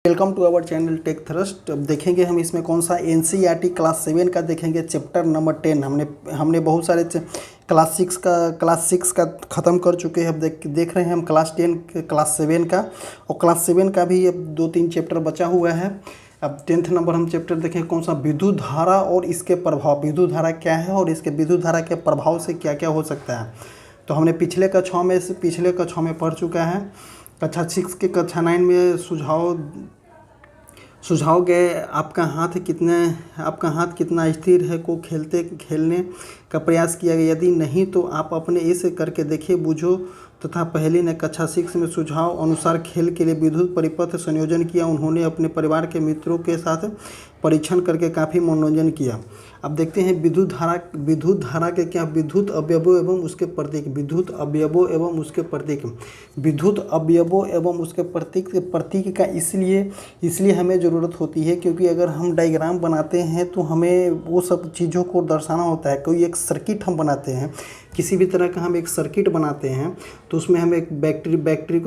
Welcome to our channel Tech Thrust. अब देखेंगे हम इसमें कौन सा एनसीईआरटी क्लास 7 का देखेंगे चैप्टर नंबर 10। हमने बहुत सारे क्लास सिक्स का ख़त्म कर चुके हैं। अब देख रहे हैं हम क्लास 10 क्लास 7 का, और क्लास 7 का भी अब 2-3 चैप्टर बचा हुआ है। अब 10th नंबर हम चैप्टर देखें कौन सा, विद्युत धारा और इसके प्रभाव। विद्युत धारा क्या है और इसके विद्युत धारा के प्रभाव से क्या क्या हो सकता है। तो हमने पिछले कक्षाओं में पढ़ चुका है। कक्षा 6 के कक्षा 9 में सुझाव गए आपका हाथ कितना स्थिर है को खेलने का प्रयास किया गया। यदि नहीं तो आप अपने इसे करके देखिए, बूझो तथा पहली ने कक्षा 6 में सुझाव अनुसार खेल के लिए विद्युत परिपथ संयोजन किया। उन्होंने अपने परिवार के मित्रों के साथ परीक्षण करके काफ़ी मनोरंजन किया। अब देखते हैं विद्युत धारा के क्या विद्युत अवयवों एवं उसके प्रतीक। विद्युत अवयवों एवं उसके प्रतीक का इसलिए हमें ज़रूरत होती है, क्योंकि अगर हम डायग्राम बनाते हैं तो हमें वो सब चीज़ों को दर्शाना होता है। कोई एक सर्किट हम बनाते हैं, किसी भी तरह का हम एक सर्किट बनाते हैं, तो उसमें हमें एक बैटरी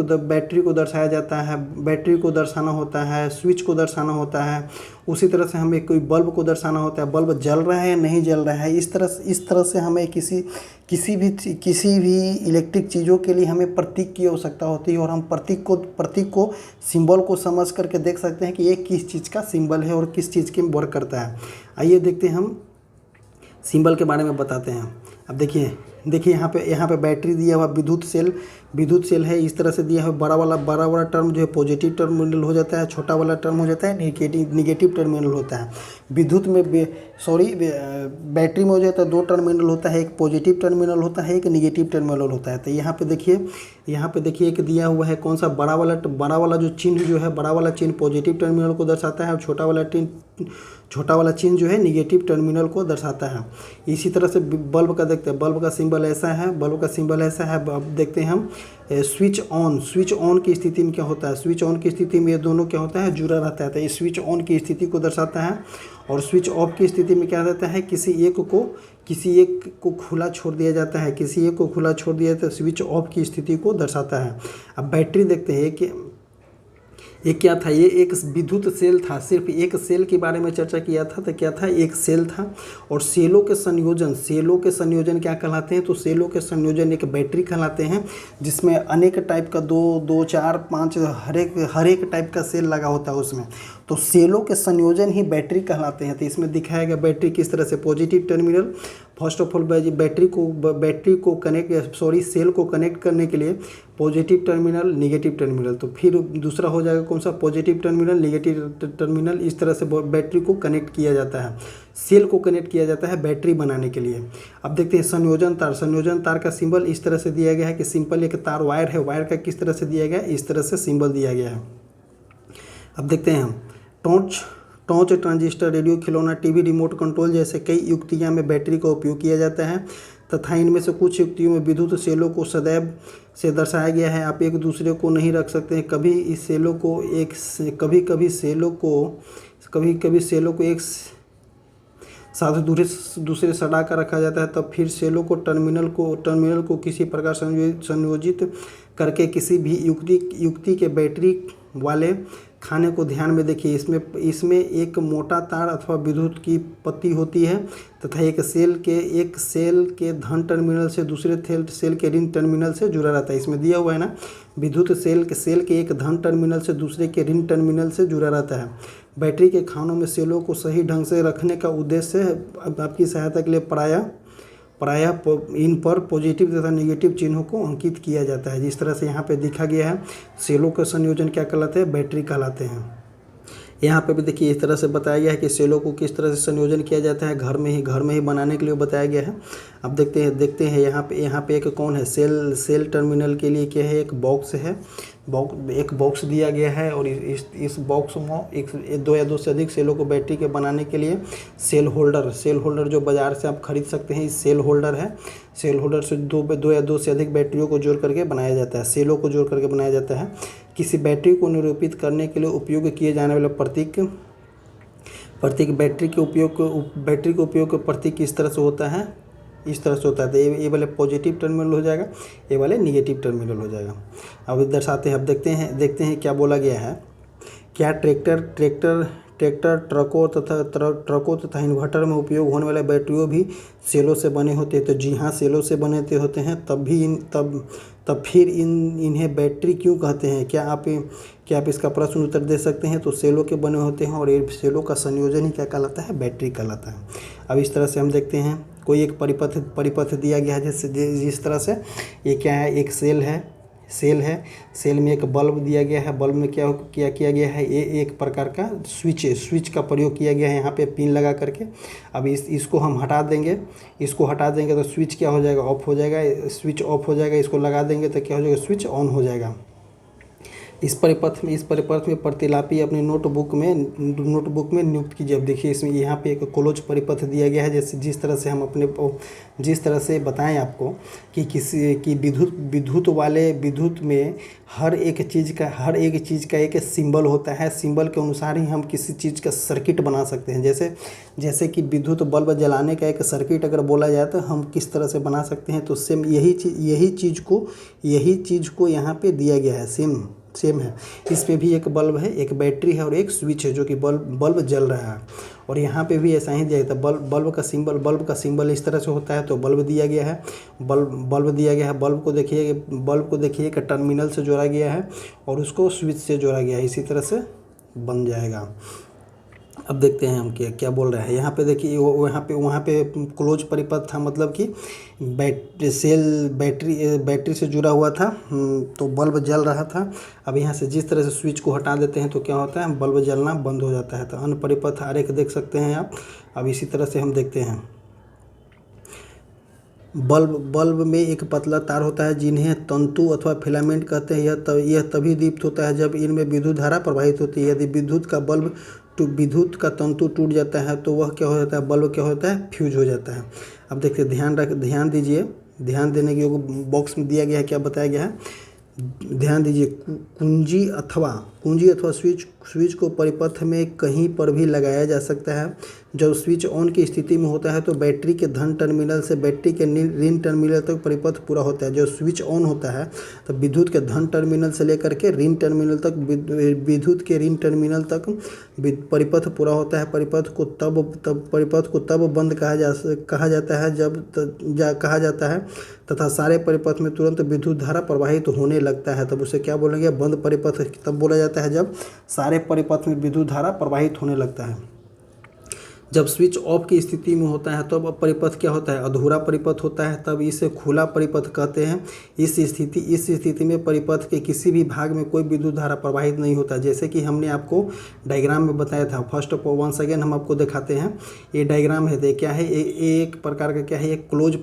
को दर्शाया जाता है, बैटरी को दर्शाना होता है, स्विच को दर्शाना होता है। उसी तरह से हमें कोई बल्ब को दर्शाना होता है, बल्ब जल रहा है या नहीं जल रहा है। इस तरह से हमें किसी भी इलेक्ट्रिक चीज़ों के लिए हमें प्रतीक की आवश्यकता होती है, और हम प्रतीक को सिंबल को समझ करके देख सकते हैं कि ये किस चीज़ का सिंबल है और किस चीज़ के वर्क करता है। आइए देखते हैं, हम सिंबल के बारे में बताते हैं। अब देखिए यहाँ पे बैटरी दिया हुआ विद्युत सेल है। इस तरह से दिया है। बड़ा वाला टर्म जो है पॉजिटिव टर्मिनल हो जाता है, छोटा वाला टर्म हो जाता है निगेटिव टर्मिनल होता है। बैटरी में हो जाता है 2 टर्मिनल होता है, एक पॉजिटिव टर्मिनल होता है, एक निगेटिव टर्मिनल होता है। तो यहाँ पे देखिए एक दिया हुआ है कौन सा, बड़ा वाला जो चिन्ह जो है, बड़ा वाला चिन्ह पॉजिटिव टर्मिनल को दर्शाता है, और छोटा वाला चिन्ह जो है निगेटिव टर्मिनल को दर्शाता है। इसी तरह से बल्ब का देखते हैं, बल्ब का सिंबल ऐसा है। अब देखते हैं हम स्विच ऑन की स्थिति में क्या होता है। स्विच ऑन की स्थिति में ये दोनों क्या होता है, जुड़ा रहता है। तो ये स्विच ऑन की स्थिति को दर्शाता है। और स्विच ऑफ की स्थिति में क्या रहता है, किसी एक को खुला छोड़ दिया जाता है, तो स्विच ऑफ की स्थिति को दर्शाता है। अब बैटरी देखते हैं कि ये क्या था, ये एक विद्युत सेल था। सिर्फ एक सेल के बारे में चर्चा किया था, तो क्या था, एक सेल था। और सेलों के संयोजन क्या कहलाते हैं, तो सेलों के संयोजन एक बैटरी कहलाते हैं, जिसमें अनेक टाइप का 2, 4, 5 हर एक टाइप का सेल लगा होता है उसमें। तो सेलों के संयोजन ही बैटरी कहलाते हैं। तो इसमें दिखाया गया बैटरी किस तरह से, positive terminal. First of all cell को कनेक्ट करने के लिए पॉजिटिव टर्मिनल, निगेटिव टर्मिनल। तो फिर दूसरा हो जाएगा कौन सा, पॉजिटिव टर्मिनल, निगेटिव टर्मिनल। इस तरह से बैटरी को कनेक्ट किया जाता है, सेल को कनेक्ट किया जाता है बैटरी बनाने के लिए। अब देखते हैं संयोजन तार का सिंबल इस तरह से दिया गया है कि सिंपल एक तार वायर है, वायर का किस तरह से दिया गया है, इस तरह से सिंबल दिया गया है। अब देखते हैं हम टॉर्च, ट्रांजिस्टर, रेडियो, खिलौना, टीवी, रिमोट कंट्रोल जैसे कई युक्तियां में बैटरी का उपयोग किया जाता है, तथा इनमें से कुछ युक्तियों में विद्युत सेलों को सदैव से दर्शाया गया है। आप एक दूसरे को नहीं रख सकते हैं। कभी सेलों को एक साथ दूसरे सटा कर रखा जाता है। तब फिर सेलों को टर्मिनल को किसी प्रकार संयोजित करके किसी भी युक्ति के बैटरी वाले खाने को ध्यान में देखिए। इसमें एक मोटा तार अथवा विद्युत की पत्ती होती है, तथा एक सेल के धन टर्मिनल से दूसरे सेल के ऋण टर्मिनल से जुड़ा रहता है। इसमें दिया हुआ है ना, विद्युत सेल के एक धन टर्मिनल से दूसरे के ऋण टर्मिनल से जुड़ा रहता है। बैटरी के खानों में सेलों को सही ढंग से रखने का उद्देश्य आपकी सहायता के लिए प्रायः इन पर पॉजिटिव तथा नेगेटिव चिन्हों को अंकित किया जाता है। जिस तरह से यहाँ पे दिखा गया है, सेलों का संयोजन क्या कहलाते हैं, बैटरी कहलाते हैं। यहाँ पे भी देखिए इस तरह से बताया गया है कि सेलों को किस तरह से संयोजन किया जाता है, घर में ही बनाने के लिए बताया गया है। अब देखते हैं यहाँ पे एक कौन है, सेल टर्मिनल के लिए क्या है, एक बॉक्स दिया गया है। और इस बॉक्स में 2 या 2 से अधिक सेलों को बैटरी के बनाने के लिए सेल होल्डर जो बाज़ार से आप खरीद सकते हैं, इस सेल होल्डर है। सेल होल्डर से 2 या 2 से अधिक बैटरियों को जोड़ करके बनाया जाता है, सेलों को जोड़ करके बनाया जाता है। किसी बैटरी को निरूपित करने के लिए उपयोग किए जाने वाले प्रतीक बैटरी के उपयोग का प्रतीक किस तरह से होता है, इस तरह से होता है। तो ये वाले पॉजिटिव टर्मिनल हो जाएगा, ये वाले निगेटिव टर्मिनल हो जाएगा। अब दर्शाते हैं, अब देखते हैं क्या बोला गया है क्या ट्रैक्टर, ट्रकों तथा इन्वर्टर में उपयोग होने वाले बैटरियों भी सेलों से बने होते हैं? तो जी हाँ, सेलों से बने होते हैं। तब फिर इन्हें बैटरी क्यों कहते हैं? क्या आप इसका प्रश्न उत्तर दे सकते हैं? तो सेलों के बने होते हैं और ये सेलों का संयोजन ही क्या कहलाता है? बैटरी कहलाता है। अब इस तरह से हम देखते हैं, कोई एक परिपथ दिया गया है, जैसे जिस तरह से ये क्या है, एक सेल है। सेल में एक बल्ब दिया गया है। बल्ब में क्या किया गया है? ये एक प्रकार का स्विच का प्रयोग किया गया है यहाँ पे पिन लगा करके। अब इसको हम हटा देंगे। तो स्विच क्या हो जाएगा? ऑफ हो जाएगा। स्विच ऑफ हो जाएगा। इसको लगा देंगे तो क्या हो जाएगा? स्विच ऑन हो जाएगा। इस परिपथ में प्रतिलापी अपनी नोटबुक में नियुक्त कीजिए। अब देखिए, इसमें यहाँ पे एक क्लोज परिपथ दिया गया है। जैसे जिस तरह से बताएं आपको कि विद्युत में हर एक चीज़ का एक सिंबल होता है। सिंबल के अनुसार ही हम किसी चीज़ का सर्किट बना सकते हैं। जैसे कि विद्युत बल्ब जलाने का एक सर्किट अगर बोला जाए तो हम किस तरह से बना सकते हैं, तो सेम यही चीज़ को यहाँ पे दिया गया है। सेम है। इस पे भी एक बल्ब है, एक बैटरी है और एक स्विच है जो कि बल्ब जल रहा है। और यहाँ पे भी ऐसा ही दिया गया था। बल्ब का सिंबल इस तरह से होता है। तो बल्ब दिया गया है। बल्ब को देखिए कि टर्मिनल से जोड़ा गया है और उसको स्विच से जोड़ा गया है। इसी तरह से बन जाएगा। अब देखते हैं हम क्या बोल रहे हैं। यहाँ पे देखिए, वहाँ पे क्लोज परिपथ था, मतलब कि बैटरी से जुड़ा हुआ था। तो बल्ब जल रहा था। अब यहाँ से जिस तरह से स्विच को हटा देते हैं तो क्या होता है? बल्ब जलना बंद हो जाता है। तो अन्य परिपथ आरेख देख सकते हैं आप। अब इसी तरह से हम देखते हैं, बल्ब में एक पतला तार होता है जिन्हें तंतु अथवा फिलामेंट कहते हैं। यह तभी दीप्त होता है जब इनमें विद्युत धारा प्रवाहित होती है। यदि विद्युत का तंतु टूट जाता है तो वह क्या हो जाता है? बल्ब क्या होता है? फ्यूज हो जाता है। अब देखते ध्यान दीजिए, ध्यान देने के योग्य बॉक्स में दिया गया है, क्या बताया गया है? ध्यान दीजिए, कुंजी अथवा स्विच को परिपथ में कहीं पर भी लगाया जा सकता है। जब स्विच ऑन की स्थिति में होता है तो बैटरी के धन टर्मिनल से बैटरी के ऋण टर्मिनल तक परिपथ पूरा होता है। जब स्विच ऑन होता है तो विद्युत के धन टर्मिनल से लेकर के ऋण टर्मिनल तक, विद्युत के ऋण टर्मिनल तक परिपथ पूरा होता है। परिपथ को तब बंद कहा जाता है तथा सारे परिपथ में तुरंत विद्युत धारा प्रवाहित होने लगता है। तब उसे क्या बोलेंगे? बंद परिपथ तब बोला जाता है जब सारे परिपथ में विद्युत धारा प्रवाहित होने लगता है। जब स्विच ऑफ की स्थिति में होता है तब परिपथ क्या होता है? अधूरा परिपथ होता है। तब इसे खुला परिपथ कहते हैं। इस स्थिति में परिपथ के किसी भी भाग में कोई विद्युत धारा प्रवाहित नहीं होता। जैसे कि हमने आपको डायग्राम में बताया था। वंस अगेन हम आपको दिखाते हैं। ये डायग्राम है, क्या है? एक प्रकार का क्या है? एक क्लोज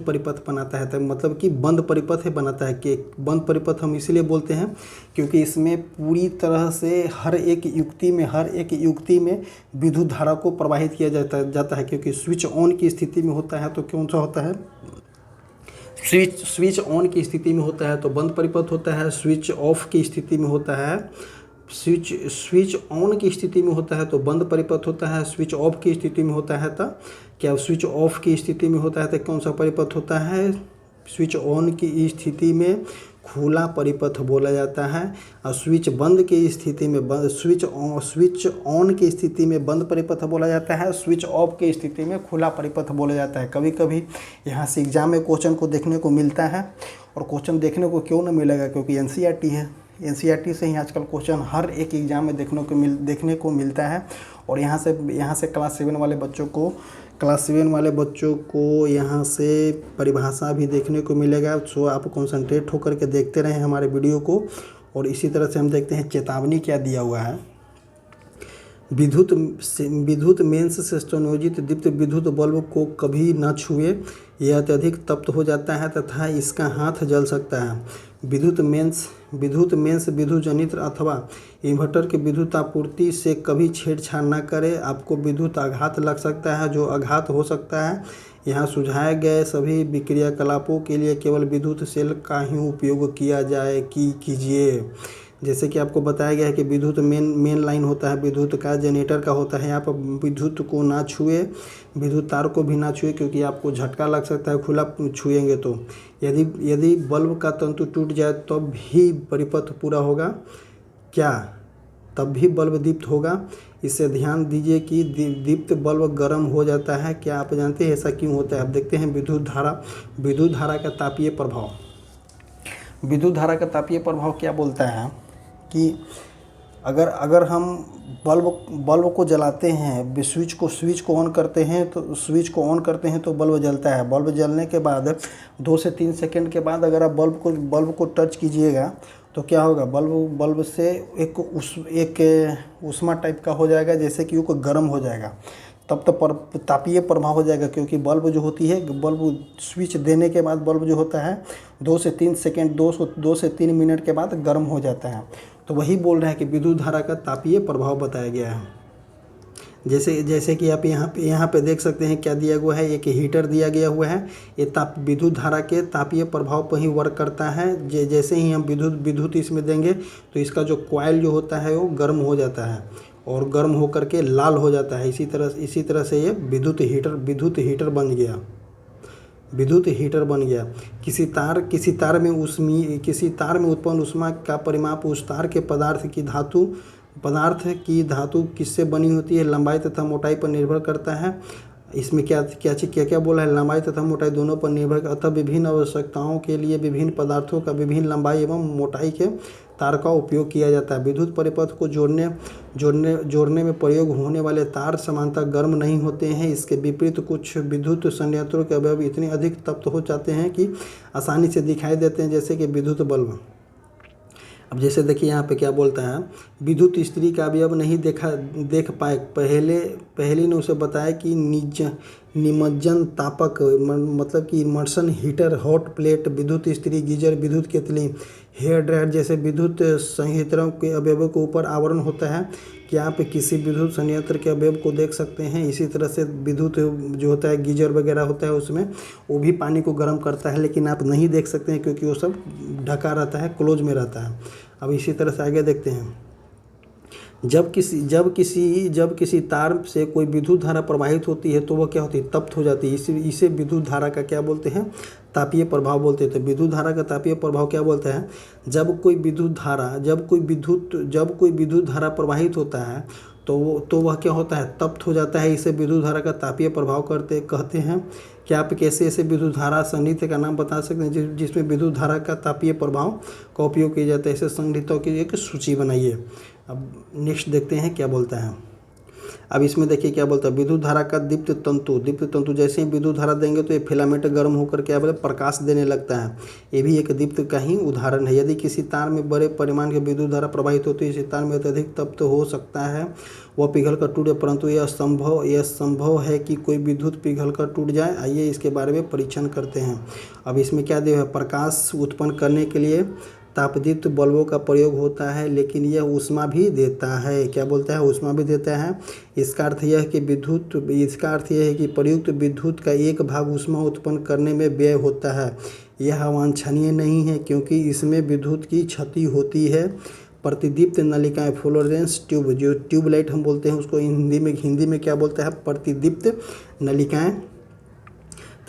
परिपथ बनाता है। मतलब कि बंद परिपथ बनाता है। कि बंद परिपथ हम इसलिए बोलते हैं क्योंकि इसमें पूरी तरह से हर एक युक्ति में विद्युत धारा को प्रवाहित किया जाता है। क्योंकि स्विच ऑन की स्थिति में होता है तो कौन सा होता है? स्विच ऑन की स्थिति में होता है तो बंद परिपथ होता है। स्विच ऑफ की स्थिति में होता है, स्विच ऑन की स्थिति में होता है तो बंद परिपथ होता है। स्विच ऑफ की स्थिति में होता है तो क्या? स्विच ऑफ की स्थिति में होता है तो कौन सा परिपथ होता है? स्विच ऑन की स्थिति में खुला परिपथ बोला जाता है। और स्विच ऑन की स्थिति में बंद परिपथ बोला जाता है। स्विच ऑफ की स्थिति में खुला परिपथ बोला जाता है। कभी कभी यहाँ से एग्जाम में क्वेश्चन को देखने को मिलता है। और क्वेश्चन देखने को क्यों ना मिलेगा? क्योंकि एनसीईआरटी है। एनसीईआरटी से ही आजकल क्वेश्चन हर एक एग्ज़ाम में देखने को मिलता है। और यहाँ से क्लास 7 वाले बच्चों को यहाँ से परिभाषा भी देखने को मिलेगा। सो आप कंसंट्रेट होकर के देखते रहें हमारे वीडियो को। और इसी तरह से हम देखते हैं चेतावनी क्या दिया हुआ है। विद्युत मेंस से संयोजित दीप्त विद्युत बल्ब को कभी न छुए। यह अत्यधिक तप्त हो जाता है तथा इसका हाथ जल सकता है। विद्युत मेंस विद्युत जनित्र अथवा इन्वर्टर की विद्युत आपूर्ति से कभी छेड़छाड़ न करें। आपको विद्युत आघात लग सकता है। जो आघात हो सकता है, यहाँ सुझाए गए सभी क्रियाकलापों के लिए केवल विद्युत सेल का ही उपयोग कीजिए। जैसे कि आपको बताया गया है कि विद्युत मेन लाइन होता है, विद्युत का जनरेटर का होता है। आप विद्युत को ना छुए, विद्युत तार को भी ना छुए क्योंकि आपको झटका लग सकता है खुला छुएंगे तो। यदि बल्ब का तंतु टूट जाए तब भी परिपथ पूरा होगा। क्या? तब भी बल्ब दीप्त होगा। इससे ध्यान दीजिए कि दीप्त बल्ब गर्म हो जाता है। क्या आप जानते हैं ऐसा क्यों होता है? अब देखते हैं विद्युत धारा का तापीय प्रभाव। विद्युत धारा का तापीय प्रभाव क्या बोलता है कि अगर हम बल्ब को जलाते हैं, स्विच को ऑन करते हैं, तो बल्ब जलता है। बल्ब जलने के बाद 2 से 3 सेकंड के बाद अगर आप बल्ब को टच कीजिएगा तो क्या होगा, बल्ब से एक ऊष्मा टाइप का हो जाएगा, जैसे कि वो गर्म हो जाएगा। तब तो तापीय प्रभाव हो जाएगा, क्योंकि बल्ब जो होती है, बल्ब स्विच देने के बाद बल्ब जो होता है 2 से 3 सेकेंड 2 से 3 मिनट के बाद गर्म हो जाता है। तो वही बोल रहे हैं कि विद्युत धारा का तापीय प्रभाव बताया गया है। जैसे कि आप यहाँ पे देख सकते हैं क्या दिया हुआ है, एक हीटर दिया गया हुआ है। ये विद्युत धारा के तापीय प्रभाव पर ही वर्क करता है। जैसे ही हम विद्युत इसमें देंगे तो इसका जो कॉइल जो होता है वो गर्म हो जाता है और गर्म होकर के लाल हो जाता है। इसी तरह से ये विद्युत हीटर बन गया। किसी तार में उत्पन्न ऊष्मा का परिमाप उस तार के पदार्थ की धातु किससे बनी होती है, लंबाई तथा मोटाई पर निर्भर करता है। इसमें क्या बोला है, लंबाई तथा मोटाई दोनों पर निर्भर करता है। अतः विभिन्न आवश्यकताओं के लिए विभिन्न पदार्थों का विभिन्न लंबाई एवं मोटाई के तार का उपयोग किया जाता है। विद्युत परिपथ को जोड़ने में प्रयोग होने वाले तार सामान्यतः गर्म नहीं होते हैं। इसके विपरीत कुछ विद्युत संयंत्रों के अवयव इतने अधिक तप्त हो जाते हैं कि आसानी से दिखाई देते हैं, जैसे कि विद्युत बल्ब। अब जैसे देखिए यहाँ पे क्या बोलता है, विद्युत स्त्री का अवयव नहीं देख पाए। पहले ने उसे बताया कि निमज्जन तापक मतलब कि इमर्शन हीटर, हॉट प्लेट, विद्युत स्त्री, गीजर, विद्युत केतली, हेयर ड्रायर जैसे विद्युत संयंत्रों के अवयवों के ऊपर आवरण होता है। क्या आप किसी विद्युत संयंत्र के अवयव को देख सकते हैं? इसी तरह से विद्युत जो होता है, गीजर वगैरह होता है, उसमें वो भी पानी को गर्म करता है, लेकिन आप नहीं देख सकते हैं क्योंकि वो सब ढका रहता है, क्लोज में रहता है। अब इसी तरह से आगे देखते हैं, जब किसी तार से कोई विद्युत धारा प्रवाहित होती है तो वह क्या होती है, तप्त हो जाती है। इसे विद्युत धारा का क्या बोलते हैं, तापीय प्रभाव बोलते हैं। तो विद्युत धारा का तापीय प्रभाव क्या बोलता है, जब कोई विद्युत धारा प्रवाहित होता है तो वह क्या होता है, तप्त हो जाता है। इसे विद्युत धारा का तापीय प्रभाव कहते हैं। क्या आप कैसे ऐसे विद्युत धारा संगीत का नाम बता सकते हैं जिसमें विद्युत धारा का तापीय प्रभाव का उपयोग किया जाता है? ऐसे संगीतों की एक सूची बनाइए। अब नेक्स्ट देखते हैं क्या बोलता है। अब इसमें देखिए क्या बोलता है, विद्युत धारा का दीप्त तंतु जैसे ही विद्युत धारा देंगे तो ये फिलामेंट गर्म होकर क्या बोले, प्रकाश देने लगता है। ये भी एक दीप्त का ही उदाहरण है। यदि किसी तार में बड़े परिमाण की विद्युत धारा प्रवाहित होती है, इस तार में अत्यधिक तप्त हो सकता है, वह पिघल कर टूटे, परंतु यह संभव है कि कोई विद्युत पिघल कर टूट जाए। आइए इसके बारे में परीक्षण करते हैं। अब इसमें क्या दिया है, प्रकाश उत्पन्न करने के लिए तापदीप्त बल्बों का प्रयोग होता है, लेकिन यह ऊष्मा भी देता है। क्या बोलता है, ऊष्मा भी देता है। इसका अर्थ यह है कि प्रयुक्त विद्युत का एक भाग ऊष्मा उत्पन्न करने में व्यय होता है। यह वांछनीय नहीं है क्योंकि इसमें विद्युत की क्षति होती है। प्रतिदीप्त नलिकाएं, फ्लोरेसेंस ट्यूब, जो ट्यूबलाइट हम बोलते हैं उसको हिंदी में क्या बोलता है, प्रतिदीप्त नलिकाएं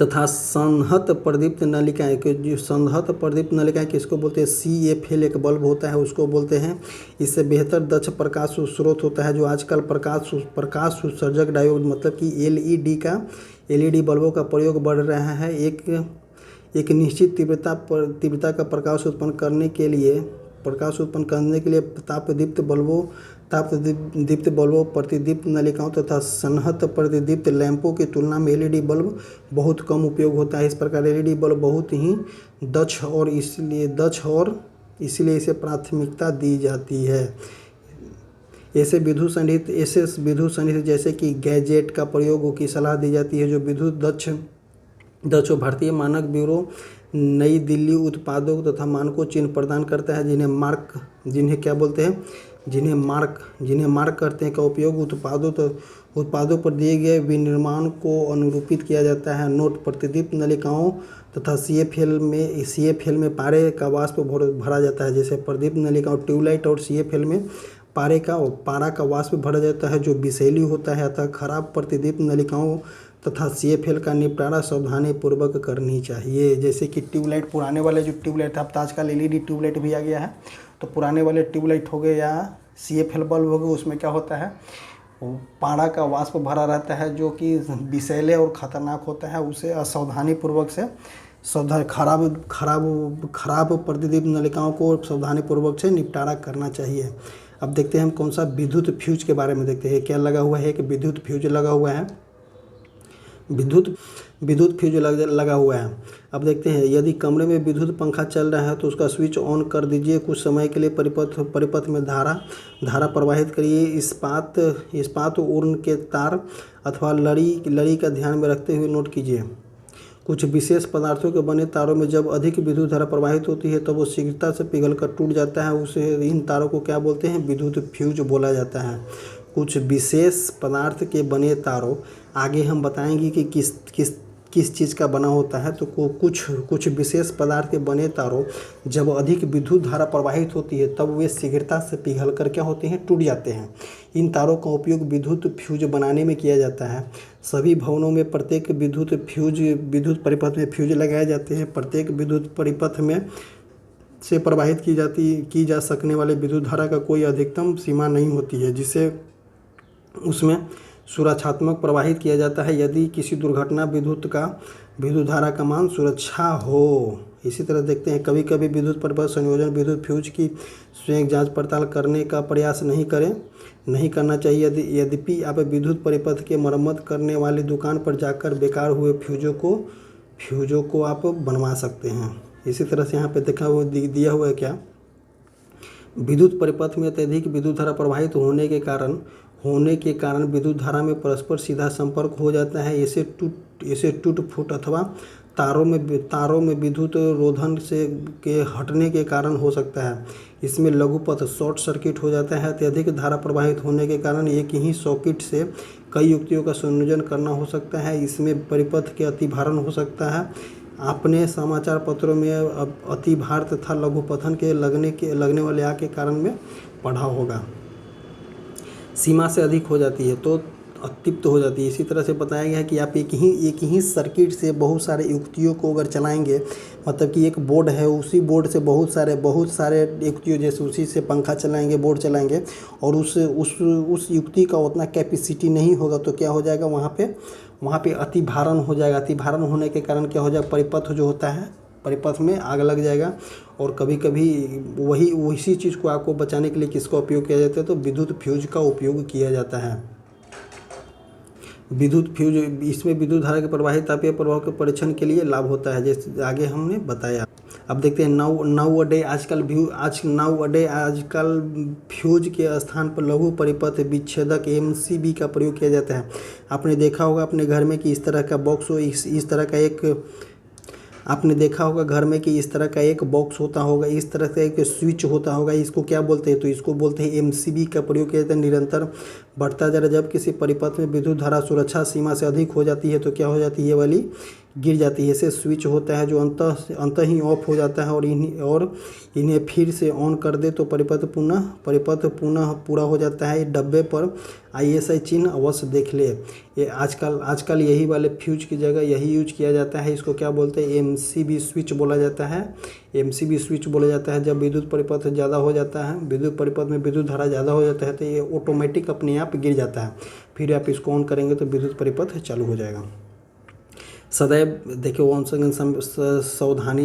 तथा संहत प्रदीप्त नलिकाएं। जो संहत प्रदीप्त नलिकाएं किसको बोलते हैं, CFL एक बल्ब होता है उसको बोलते हैं। इससे बेहतर दक्ष प्रकाश स्रोत होता है, जो आजकल प्रकाश उत्सर्जक डायोड मतलब कि LED बल्बों का प्रयोग बढ़ रहा है। एक निश्चित तीव्रता का प्रकाश उत्पन्न करने के लिए तापदीप्त बल्बों, प्रतिदीप्त नलिकाओं तथा संहत प्रतिदीप्त लैंपों की तुलना में LED बल्ब बहुत कम उपयोग होता है। इस प्रकार LED बल्ब बहुत ही दक्ष और इसलिए इसे प्राथमिकता दी जाती है। ऐसे विद्युत संयंत्र जैसे कि गैजेट का प्रयोग की सलाह दी जाती है, जो विद्युत दक्ष भारतीय मानक ब्यूरो नई दिल्ली उत्पादों तथा मानकों चिन्ह प्रदान करता है, जिन्हें मार्क करते हैं का उपयोग उत्पादों पर दिए गए विनिर्माण को अनुरूपित किया जाता है। नोट, प्रतिदीप्त नलिकाओं तथा CFL में पारे का वाष्प भरा जाता है। जैसे प्रतिदीप्त नलिकाओं, ट्यूबलाइट और CFL में पारा का वाष्प भरा जाता है, जो विषैली होता है। अतः खराब प्रतिदीप्त नलिकाओं तथा CFL का निपटारा सावधानी पूर्वक करनी चाहिए। जैसे कि ट्यूबलाइट, पुराने वाले जो ट्यूबलाइट था, अब तो आजकल LED ट्यूबलाइट भी आ गया है, तो पुराने वाले ट्यूबलाइट हो गए या CFL बल्ब हो गया, उसमें क्या होता है, वो पारा का वाष्प भरा रहता है जो कि विषैले और ख़तरनाक होता है। उसे असावधानीपूर्वक से खराब प्रतिदीप नलिकाओं को सावधानीपूर्वक से निपटारा करना चाहिए। अब देखते हैं हम कौन सा विद्युत फ्यूज के बारे में देखते हैं। क्या लगा हुआ है कि विद्युत फ्यूज लगा हुआ है, विद्युत फ्यूज लगा हुआ है। अब देखते हैं, यदि कमरे में विद्युत पंखा चल रहा है तो उसका स्विच ऑन कर दीजिए। कुछ समय के लिए परिपथ में धारा प्रवाहित करिए। इस्पात ऊर्न के तार अथवा लड़ी का ध्यान में रखते हुए नोट कीजिए। कुछ विशेष पदार्थों के बने तारों में जब अधिक विद्युत धारा प्रवाहित होती है तो वो शीघ्रता से पिघलकर टूट जाता है। उसे इन तारों को क्या बोलते हैं, विद्युत फ्यूज बोला जाता है। कुछ विशेष पदार्थ के बने तारों, आगे हम बताएंगे कि किस चीज़ का बना होता है। तो कुछ विशेष पदार्थ के बने तारों जब अधिक विद्युत धारा प्रवाहित होती है तब वे शीघ्रता से पिघलकर क्या होते हैं, टूट जाते हैं। इन तारों का उपयोग विद्युत फ्यूज बनाने में किया जाता है। सभी भवनों में प्रत्येक विद्युत परिपथ में फ्यूज लगाए जाते हैं। प्रत्येक विद्युत परिपथ में से प्रवाहित की जा सकने वाले विद्युत धारा का कोई अधिकतम सीमा नहीं होती है जिसे उसमें सुरक्षात्मक प्रवाहित किया जाता है यदि किसी दुर्घटना विद्युत धारा का मान सुरक्षा हो। इसी तरह देखते हैं, कभी कभी विद्युत परिपथ संयोजन विद्युत फ्यूज की स्वयं जांच पड़ताल करने का प्रयास नहीं करना चाहिए। यद्यपि आप विद्युत परिपथ के मरम्मत करने वाली दुकान पर जाकर बेकार हुए फ्यूजों को आप बनवा सकते हैं। इसी तरह से यहाँ पे दिया हुआ है क्या, विद्युत परिपथ में अत्यधिक विद्युत धारा प्रवाहित होने के कारण विद्युत धारा में परस्पर सीधा संपर्क हो जाता है। इसे टूट फूट अथवा तारों में विद्युत रोधन के हटने के कारण हो सकता है। इसमें लघुपथ शॉर्ट सर्किट हो जाता है। अत्यधिक धारा प्रवाहित होने के कारण एक ही सॉकेट से कई युक्तियों का संयोजन करना हो सकता है। इसमें परिपथ के अतिभारण हो सकता है। आपने समाचार पत्रों में अतिभार तथा लघुपथन के लगने वाले आग के कारण में पढ़ा होगा। सीमा से अधिक हो जाती है तो अतिरिक्त हो जाती है। इसी तरह से बताया गया है कि आप एक ही सर्किट से बहुत सारे युक्तियों को अगर चलाएंगे, मतलब कि एक बोर्ड है, उसी बोर्ड से बहुत सारे युक्तियों, जैसे उसी से पंखा चलाएंगे, बोर्ड चलाएंगे और उस युक्ति का उतना कैपेसिटी नहीं होगा तो क्या हो जाएगा, वहाँ पे अतिभारण हो जाएगा। अतिभारण होने के कारण क्या हो जाएगा, परिपथ जो होता है, परिपथ में आग लग जाएगा। और कभी कभी उसी चीज़ को आपको बचाने के लिए किसका उपयोग किया जाता है, तो विद्युत फ्यूज का उपयोग किया जाता है। विद्युत फ्यूज, इसमें विद्युत धारा के प्रवाहित तापीय प्रभाव के परीक्षण के लिए लाभ होता है, जैसे आगे हमने बताया। अब देखते हैं आजकल फ्यूज के स्थान पर लघु परिपथ विच्छेदक MCB का प्रयोग किया जाता है। आपने देखा होगा अपने घर में कि इस तरह का बॉक्स हो, इस तरह का एक बॉक्स होता होगा, इस तरह का एक स्विच होता होगा। इसको क्या बोलते हैं, तो इसको बोलते हैं MCB का प्रयोग किया जाता है। निरंतर बढ़ता जा रहा, जब किसी परिपथ में विद्युत धारा सुरक्षा सीमा से अधिक हो जाती है तो क्या हो जाती है, ये वाली गिर जाती है। ऐसे स्विच होता है जो अंत ही ऑफ हो जाता है और इन्हें फिर से ऑन कर दे तो परिपथ पुनः पूरा हो जाता है। डब्बे पर ISI चिन्ह अवश्य देख ले। ये आजकल यही वाले फ्यूज की जगह यही यूज किया जाता है। इसको क्या बोलते हैं, MCB स्विच बोला जाता है। MCB स्विच बोला जाता है जब विद्युत परिपथ ज़्यादा हो जाता है, विद्युत परिपथ में विद्युत धारा ज़्यादा हो जाता है तो ये ऑटोमेटिक अपने आप गिर जाता है। फिर आप इसको ऑन करेंगे तो विद्युत परिपथ चालू हो जाएगा। सदैव देखिए,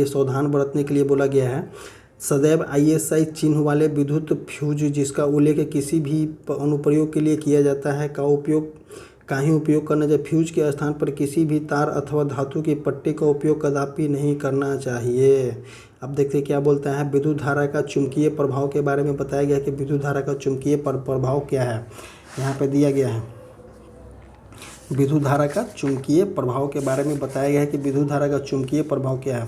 सावधान बरतने के लिए बोला गया है। सदैव ISI चिन्ह वाले विद्युत फ्यूज जिसका उल्लेख किसी भी अनुप्रयोग के लिए किया जाता है का ही उपयोग करना चाहिए। फ्यूज के स्थान पर किसी भी तार अथवा धातु की पट्टी का उपयोग कदापि नहीं करना चाहिए। अब देखते क्या बोलता है, विद्युत धारा का चुंबकीय प्रभाव के बारे में बताया गया है कि विद्युत धारा का चुंबकीय प्रभाव क्या है, यहाँ पे दिया गया है। विद्युत धारा का चुंबकीय प्रभाव के बारे में बताया गया है कि विद्युत धारा का चुंबकीय प्रभाव क्या है।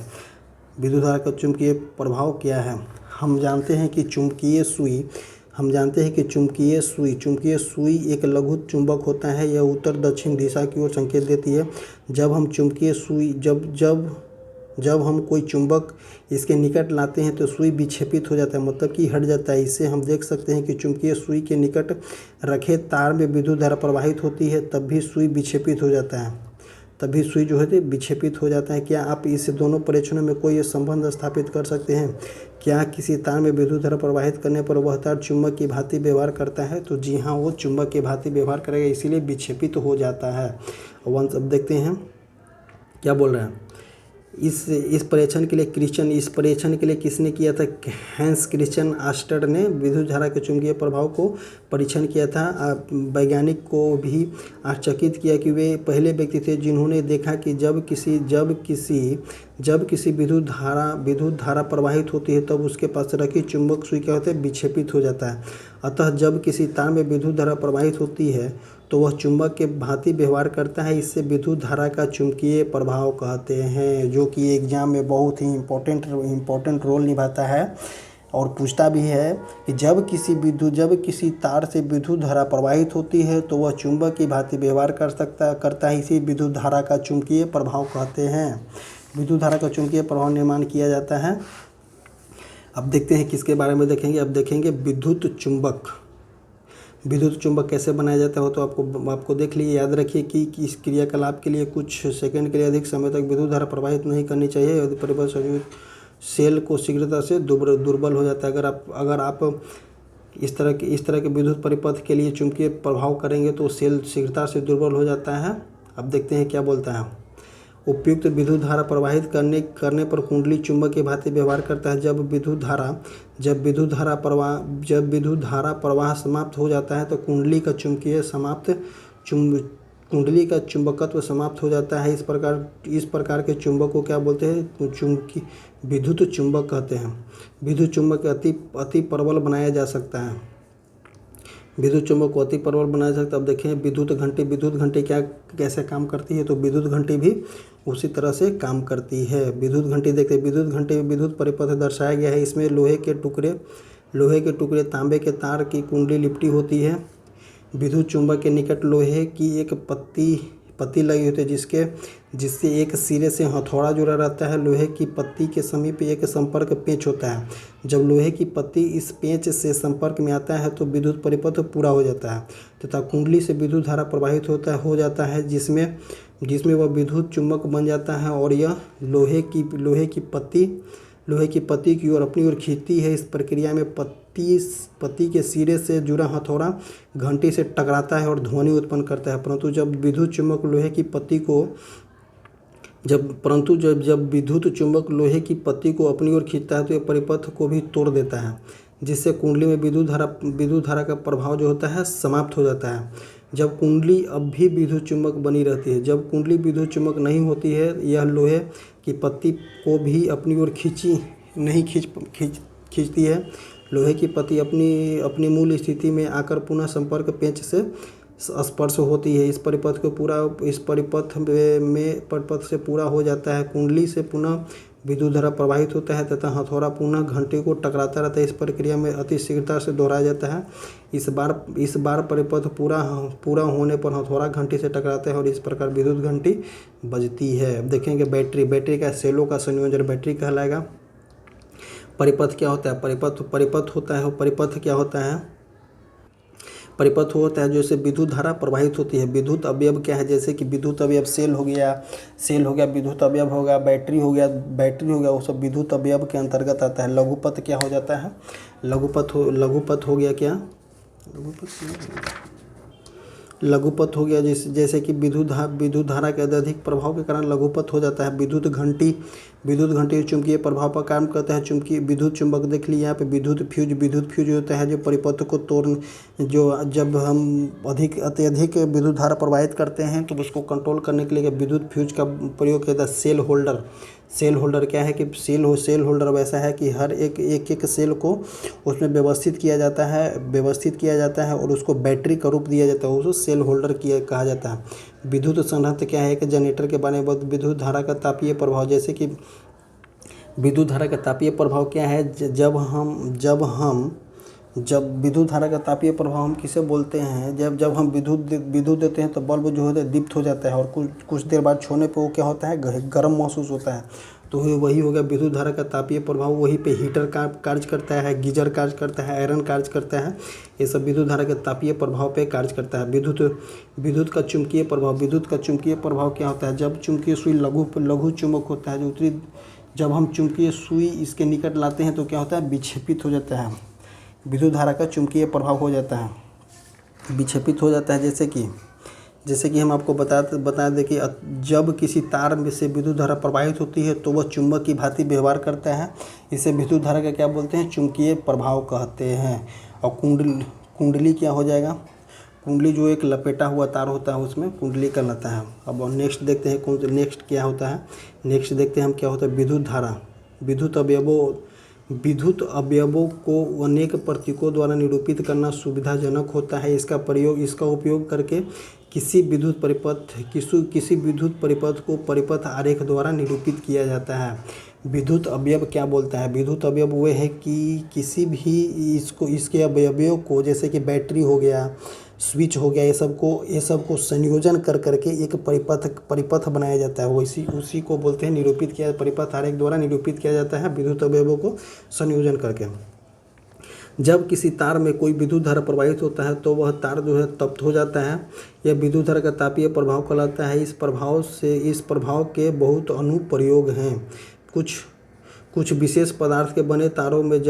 विद्युत धारा का चुंबकीय प्रभाव क्या है, हम जानते हैं कि चुंबकीय सुई एक लघु चुंबक होता है। यह उत्तर दक्षिण दिशा की ओर संकेत देती है। जब हम कोई चुंबक इसके निकट लाते हैं तो सुई विक्षेपित हो जाता है, मतलब कि हट जाता है। इससे हम देख सकते हैं कि चुंबकीय सुई के निकट रखे तार में विद्युत धारा प्रवाहित होती है तब भी सुई विक्षेपित हो जाता है। तभी सुई जो है तो विक्षेपित हो जाता है। क्या आप इस दोनों परीक्षणों में कोई संबंध स्थापित कर सकते हैं? क्या किसी तार में विद्युत धारा प्रवाहित करने पर वह तार चुंबक की भांति व्यवहार करता है? तो जी हाँ, वो चुंबक की भांति व्यवहार करेगा, इसीलिए विक्षेपित हो जाता है। अब देखते हैं क्या बोल रहे हैं। इस परीक्षण के लिए किसने किया था? हैंस क्रिश्चियन आस्टर ने विद्युत धारा के चुंबकीय प्रभाव को परीक्षण किया था। वैज्ञानिक को भी आश्चर्यचकित किया कि वे पहले व्यक्ति थे जिन्होंने देखा कि जब किसी विद्युत धारा प्रवाहित होती है तब उसके पास रखी चुंबक सुई क्या होता है? विक्षेपित हो जाता है। अतः जब किसी तार में विद्युत धारा प्रवाहित होती है तो वह चुंबक के भांति व्यवहार करता है। इससे विद्युत धारा का चुंबकीय प्रभाव कहते हैं, जो कि एग्जाम में बहुत ही इम्पोर्टेंट रोल निभाता है और पूछता भी है कि जब किसी तार से विद्युत धारा प्रवाहित होती है तो वह चुंबक की भांति व्यवहार करता है। इसी विद्युत धारा का चुंबकीय प्रभाव कहते हैं। विद्युत धारा का चुंबकीय प्रभाव निर्माण किया जाता है। अब देखते हैं किसके बारे में देखेंगे। अब देखेंगे विद्युत चुंबक कैसे बनाया जाता है। तो आपको देख लीजिए, याद रखिए कि इस क्रियाकलाप के लिए कुछ सेकंड के लिए अधिक समय तक विद्युत धारा प्रवाहित नहीं करनी चाहिए। यदि परिपथ संयुक्त सेल को शीघ्रता से दुर्बल हो जाता है। अगर आप इस तरह के विद्युत परिपथ के लिए चुंबकीय प्रभाव करेंगे तो सेल शीघ्रता से दुर्बल हो जाता है। अब देखते हैं क्या बोलता है। उपयुक्त विद्युत धारा प्रवाहित करने पर कुंडली चुंबक की भांति व्यवहार करता है। जब विद्युत धारा प्रवाह समाप्त हो जाता है तो कुंडली का चुंबकत्व समाप्त हो जाता है। इस प्रकार के चुंबक को क्या बोलते हैं? विद्युत चुंबक कहते हैं। विद्युत चुंबक अति प्रबल बनाया जा सकता है। विद्युत चुंबक को अति प्रबल बनाया जा सकता है। अब देखें विद्युत घंटी कैसे काम करती है। तो विद्युत घंटी भी उसी तरह से काम करती है। विद्युत घंटी देखते हैं। विद्युत घंटी में विद्युत परिपथ दर्शाया गया है। इसमें लोहे के टुकड़े तांबे के तार की कुंडली लिपटी होती है। विद्युत चुंबक के निकट लोहे की एक पत्ती लगी होती है जिससे एक सिरे से हथौड़ा जुड़ा रहता है। लोहे की पत्ती के समीप एक संपर्क पेंच होता है। जब लोहे की पत्ती इस पेंच से संपर्क में आता है तो विद्युत परिपथ पूरा हो जाता है तथा कुंडली से विद्युत धारा प्रवाहित हो जाता है जिसमें वह विद्युत चुंबक बन जाता है और यह लोहे की पत्ती की ओर अपनी ओर खींचती है। इस प्रक्रिया में पत्ती के सिरे से जुड़ा हथौड़ा घंटी से टकराता है और ध्वनि उत्पन्न करता है। परंतु जब विद्युत चुंबक लोहे की पत्ती को अपनी ओर खींचता है तो यह परिपथ को भी तोड़ देता है, जिससे कुंडली में विद्युत धारा का प्रभाव जो होता है समाप्त हो जाता है। जब कुंडली अब भी विद्युत चुंबक बनी रहती है। जब कुंडली विद्युत चुंबक नहीं होती है, यह लोहे की पत्ती को भी अपनी ओर खींचती है। लोहे की पत्ती अपनी मूल स्थिति में आकर पुनः संपर्क पेंच से स्पर्श होती है। इस परिपथ से पूरा हो जाता है। कुंडली से पुनः विद्युत धारा प्रवाहित होता है तथा हथौड़ा पुनः घंटी को टकराता रहता है। इस प्रक्रिया में अति शीघ्रता से दोहराया जाता है। इस बार परिपथ पूरा होने पर हथौड़ा घंटी से टकराता है और इस प्रकार विद्युत घंटी बजती है। अब देखेंगे बैटरी का सेलों का संयोजन बैटरी कहलाएगा। परिपथ क्या होता है? परिपथ होता है। परिपथ क्या होता है? परिपथ होता है जैसे विद्युत धारा प्रवाहित होती है। विद्युत अवयव क्या है? जैसे कि विद्युत अवयव सेल हो गया, विद्युत अवयव होगा, बैटरी हो गया, वो सब विद्युत अवयव के अंतर्गत आता है। लघुपथ क्या हो जाता है? लघुपथ हो गया क्या? लघुपथ हो गया जैसे कि विद्युत धारा के अत्यधिक प्रभाव के कारण लघुपथ हो जाता है। विद्युत घंटी चुंबकीय प्रभाव पर काम करता है। विद्युत चुंबक देख लीजिए यहाँ पे। विद्युत फ्यूज होता है जो परिपथ को जब हम अत्यधिक विद्युत धारा प्रवाहित करते हैं तो उसको कंट्रोल करने के लिए विद्युत फ्यूज का प्रयोग किया जाता है। सेल होल्डर क्या है कि सेल होल्डर वैसा है कि हर एक सेल को उसमें व्यवस्थित किया जाता है और उसको बैटरी का रूप दिया जाता है। उसको सेल होल्डर कहा जाता है। विद्युत संहत क्या है कि जनरेटर के बारे में विद्युत धारा का तापीय प्रभाव, जैसे कि विद्युत धारा का तापीय प्रभाव क्या है? जब विद्युत धारा का तापीय प्रभाव हम किसे बोलते हैं? जब हम विद्युत देते हैं तो बल्ब जो होता है दीप्त हो जाता है और कुछ देर बाद छोड़ने पर वो क्या होता है? गर्म महसूस होता है। तो वही हो गया विद्युत धारा का तापीय प्रभाव। वहीं पे हीटर का कार्य करता है, गीजर कार्य करता है, आयरन कार्य करता है, ये सब विद्युत धारा के तापीय प्रभाव पे कार्य करता है। विद्युत का चुंबकीय प्रभाव। विद्युत का चुंबकीय प्रभाव क्या होता है? जब चुंबकीय सुई लघु चुंबक होता है, जो उत्तरी, जब हम चुंबकीय सुई इसके निकट लाते हैं तो क्या होता है? विक्षेपित हो जाता है, विद्युत धारा का चुंबकीय प्रभाव हो जाता है, विक्षेपित हो जाता है। जैसे कि हम आपको बता दें कि जब किसी तार में से विद्युत धारा प्रवाहित होती है तो वह चुंबक की भांति व्यवहार करता है। इसे विद्युत धारा का क्या बोलते हैं? चुंबकीय प्रभाव कहते हैं। और कुंडली क्या हो जाएगा? कुंडली जो एक लपेटा हुआ तार होता है उसमें कुंडली कहलाता है। अब नेक्स्ट देखते हैं नेक्स्ट क्या होता है। नेक्स्ट देखते हैं हम क्या होता है। विद्युत धारा। विद्युत अवयवों को अनेक प्रतीकों द्वारा निरूपित करना सुविधाजनक होता है। इसका उपयोग करके किसी विद्युत परिपथ को परिपथ आरेख द्वारा निरूपित किया जाता है। विद्युत अवयव क्या बोलता है? विद्युत अवयव वो है कि किसी भी इसके अवयवों को, जैसे कि बैटरी हो गया, स्विच हो गया, ये सब को संयोजन कर करके एक परिपथ बनाया जाता है। उसी को बोलते हैं निरूपित किया, परिपथ आरेख द्वारा निरूपित किया जाता है विद्युत अवयवों को संयोजन करके। जब किसी तार में कोई विद्युत धारा प्रवाहित होता है तो वह तार जो है तप्त हो जाता है। यह विद्युत धारा का तापीय प्रभाव कहलाता है। इस प्रभाव के बहुत अनुप्रयोग हैं। कुछ विशेष पदार्थ के बने तारों में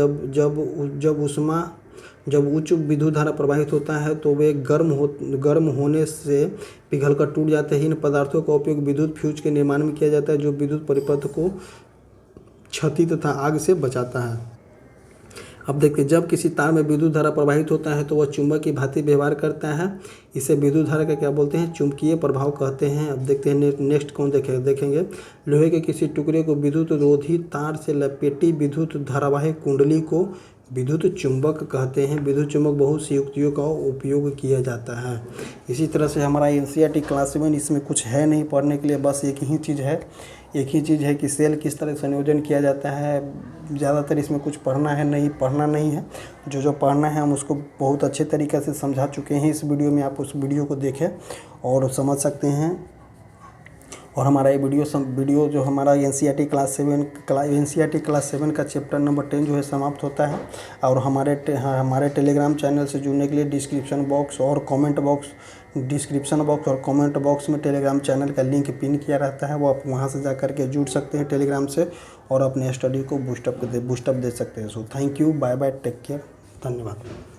जब उच्च विद्युत धारा प्रवाहित होता है तो वे गर्म होने से पिघलकर टूट जाते हैं। इन पदार्थों का उपयोग विद्युत फ्यूज के निर्माण में किया जाता है, जो विद्युत परिपथ को क्षति तथा आग से बचाता है। अब देखिए, जब किसी तार में विद्युत धारा प्रवाहित होता है तो वह चुंबक की भांति व्यवहार करता है। इसे विद्युत धारा का क्या बोलते हैं? चुंबकीय प्रभाव कहते हैं। अब देखते हैं नेक्स्ट कौन देखेंगे। लोहे के किसी टुकड़े को विद्युत रोधी तार से लपेटी विद्युत धारावाही कुंडली को विद्युत चुंबक कहते हैं। विद्युत चुंबक बहुत सी युक्तियों का उपयोग किया जाता है। इसी तरह से हमारा एनसीईआरटी क्लास 7 इसमें कुछ है नहीं पढ़ने के लिए, बस एक ही चीज़ है कि सेल किस तरह संयोजन किया जाता है। ज़्यादातर इसमें कुछ पढ़ना नहीं है। जो पढ़ना है हम उसको बहुत अच्छे तरीक़े से समझा चुके हैं इस वीडियो में। आप उस वीडियो को देखें और समझ सकते हैं। और हमारा ये वीडियो जो हमारा एनसीईआरटी क्लास 7 का चैप्टर नंबर 10 जो है समाप्त होता है। और हमारे टेलीग्राम चैनल से जुड़ने के लिए डिस्क्रिप्शन बॉक्स और कमेंट बॉक्स में टेलीग्राम चैनल का लिंक पिन किया रहता है। वो आप वहाँ से जा करके जुड़ सकते हैं टेलीग्राम से और अपने स्टडी को बूस्टअप दे सकते हैं। So thank you, bye bye, take care, धन्यवाद।